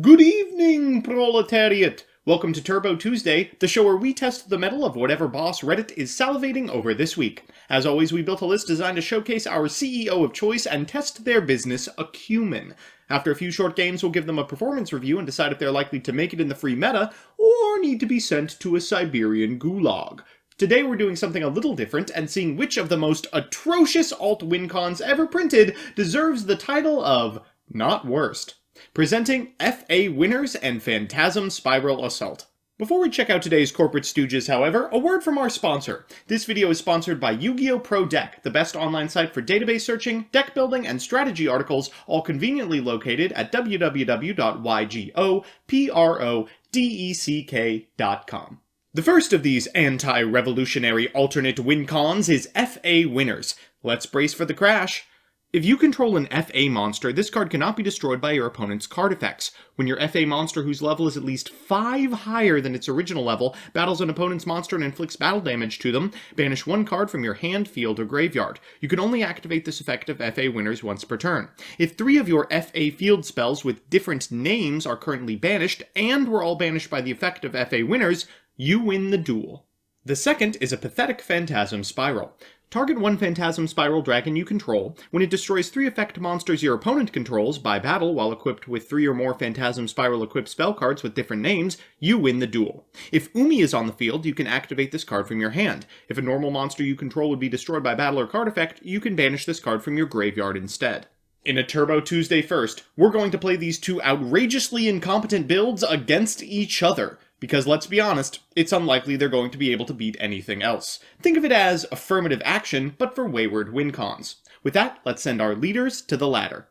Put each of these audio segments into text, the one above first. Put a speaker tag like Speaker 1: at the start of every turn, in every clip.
Speaker 1: Good evening, proletariat! Welcome to Turbo Tuesday, the show where we test the mettle of whatever boss Reddit is salivating over this week. As always, we built a list designed to showcase our CEO of choice and test their business acumen. After a few short games, we'll give them a performance review and decide if they're likely to make it in the free meta, or need to be sent to a Siberian gulag. Today we're doing something a little different and seeing which of the most atrocious alt-win cons ever printed deserves the title of Not Worst. Presenting FA Winners and Phantasm Spiral Assault. Before we check out today's corporate stooges, however, a word from our sponsor. This video is sponsored by Yu-Gi-Oh! Pro Deck, the best online site for database searching, deck building, and strategy articles, all conveniently located at www.ygoprodeck.com. The first of these anti-revolutionary alternate win cons is FA Winners. Let's brace for the crash. If you control an FA monster, this card cannot be destroyed by your opponent's card effects. When your FA monster, whose level is at least 5 higher than its original level, battles an opponent's monster and inflicts battle damage to them, banish one card from your hand, field, or graveyard. You can only activate this effect of FA Winners once per turn. If 3 of your FA field spells with different names are currently banished, and were all banished by the effect of FA Winners, you win the duel. The second is a pathetic Phantasm Spiral. Target one Phantasm Spiral dragon you control. When it destroys 3 effect monsters your opponent controls by battle while equipped with 3 or more Phantasm Spiral equipped spell cards with different names, you win the duel. If Umi is on the field, you can activate this card from your hand. If a normal monster you control would be destroyed by battle or card effect, you can banish this card from your graveyard instead. In a Turbo Tuesday first, we're going to play these two outrageously incompetent builds against each other. Because let's be honest, it's unlikely they're going to be able to beat anything else. Think of it as affirmative action, but for wayward win cons. With that, let's send our leaders to the ladder.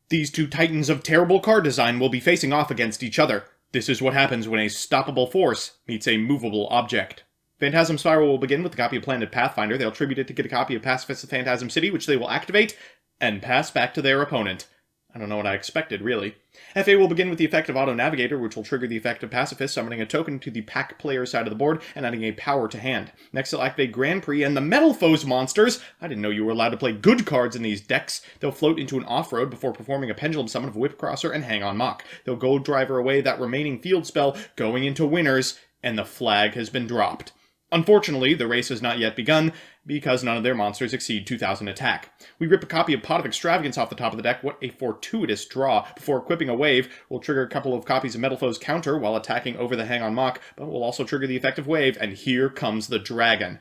Speaker 1: These two titans of terrible card design will be facing off against each other. This is what happens when a stoppable force meets a movable object. Phantasm Spiral will begin with a copy of Planet Pathfinder. They'll tribute it to get a copy of Pacifist of Phantasm City, which they will activate, and pass back to their opponent. I don't know what I expected, really. FA will begin with the effect of Auto Navigator, which will trigger the effect of Pacifist, summoning a token to the pack player side of the board and adding a power to hand. Next, they'll activate Grand Prix and the Metal Foes monsters. I didn't know you were allowed to play good cards in these decks. They'll float into an off-road before performing a Pendulum Summon of Whipcrosser and Hang on Mock. They'll Gold Driver away that remaining field spell, going into winners, and the flag has been dropped. Unfortunately, the race has not yet begun, because none of their monsters exceed 2,000 attack. We rip a copy of Pot of Extravagance off the top of the deck. What a fortuitous draw. Before equipping a wave, we'll trigger a couple of copies of Metal Foe's counter while attacking over the Hang on Mock, but we'll also trigger the effective wave, and here comes the dragon.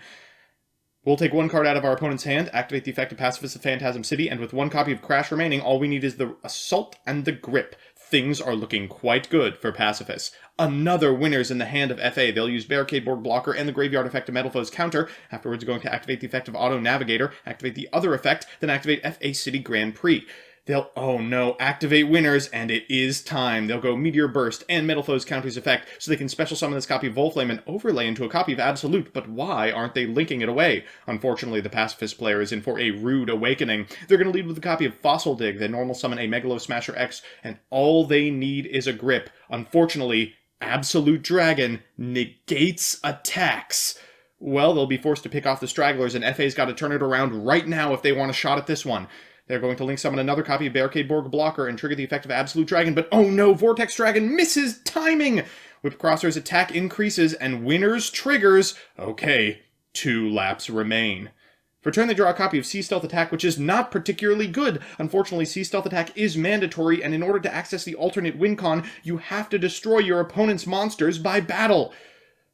Speaker 1: We'll take one card out of our opponent's hand, activate the effect of Pacifist of Phantasm City, and with one copy of Crash remaining, all we need is the Assault and the Grip. Things are looking quite good for Pacifists. Another winner's in the hand of FA. They'll use Barricade Board Blocker and the Graveyard effect of Metal Foe's counter. Afterwards, going to activate the effect of Auto Navigator, activate the other effect, then activate FA City Grand Prix. They'll, oh no, activate winners, and it is time. They'll go Meteor Burst and Metal Foe's counter's effect, so they can special summon this copy of Volflame and overlay into a copy of Absolute, but why aren't they linking it away? Unfortunately, the Pacifist player is in for a rude awakening. They're going to lead with a copy of Fossil Dig, then normal summon a Megalo Smasher X, and all they need is a grip. Unfortunately, Absolute Dragon negates attacks. Well, they'll be forced to pick off the stragglers, and FA's got to turn it around right now if they want a shot at this one. They're going to link summon another copy of Barricade Board Blocker and trigger the effect of Absolute Dragon, but oh no, Vortex Dragon misses timing! Whipcrosser's attack increases and Winners triggers. Okay, 2 laps remain. For turn, they draw a copy of Sea Stealth Attack, which is not particularly good. Unfortunately, Sea Stealth Attack is mandatory, and in order to access the alternate win con, you have to destroy your opponent's monsters by battle.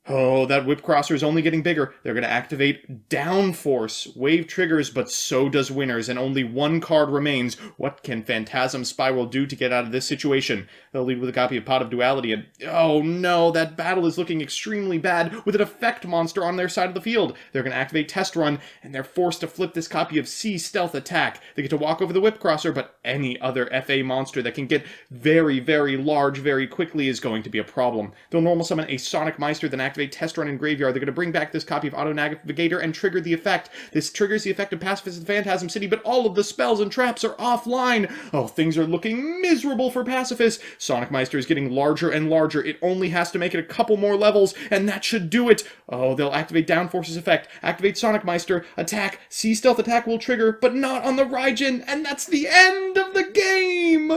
Speaker 1: Oh, that Whipcrosser is only getting bigger. They're going to activate Downforce. Wave triggers, but so does Winners, and only one card remains. What can Phantasm Spiral do to get out of this situation? They'll lead with a copy of Pot of Duality, and oh no, that battle is looking extremely bad with an effect monster on their side of the field. They're going to activate Test Run, and they're forced to flip this copy of Sea Stealth Attack. They get to walk over the Whipcrosser, but any other FA monster that can get very, very large very quickly is going to be a problem. They'll normal summon a Sonic Meister, then activate Test Run in Graveyard. They're going to bring back this copy of Auto Navigator and trigger the effect. This triggers the effect of Pacifist of Phantasm City, but all of the spells and traps are offline. Oh, things are looking miserable for Pacifist. Sonic Meister is getting larger and larger. It only has to make it a couple more levels, and that should do it. Oh, they'll activate Downforce's effect, activate Sonic Meister, attack, Sea Stealth Attack will trigger, but not on the Raijin, and that's the end of the game!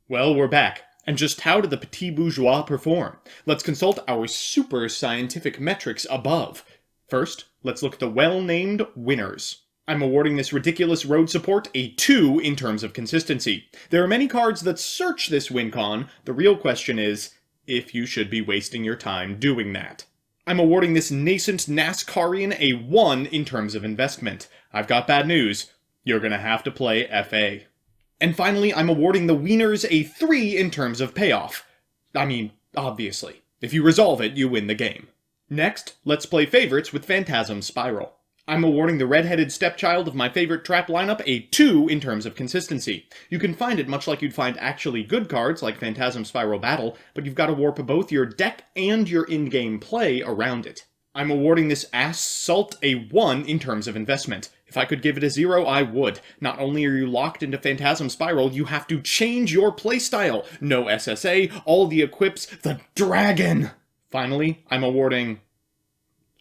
Speaker 1: Well, we're back. And just how did the petit bourgeois perform? Let's consult our super scientific metrics above. First, let's look at the well-named winners. I'm awarding this ridiculous road support a 2 in terms of consistency. There are many cards that search this win con. The real question is if you should be wasting your time doing that. I'm awarding this nascent NASCARian a 1 in terms of investment. I've got bad news. You're gonna have to play FA. And finally, I'm awarding the wieners a 3 in terms of payoff. I mean, obviously. If you resolve it, you win the game. Next, let's play favorites with Phantasm Spiral. I'm awarding the red-headed stepchild of my favorite trap lineup a 2 in terms of consistency. You can find it much like you'd find actually good cards like Phantasm Spiral Battle, but you've got to warp both your deck and your in-game play around it. I'm awarding this ass salt a 1 in terms of investment. If I could give it a 0, I would. Not only are you locked into Phantasm Spiral, you have to change your playstyle. No SSA, all the equips, the dragon! Finally, I'm awarding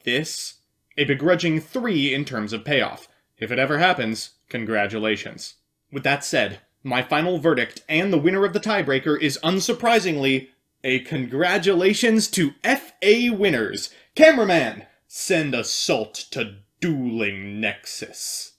Speaker 1: this a begrudging 3 in terms of payoff. If it ever happens, congratulations. With that said, my final verdict and the winner of the tiebreaker is unsurprisingly a congratulations to FA winners. Cameraman, send a salt to Dueling Nexus.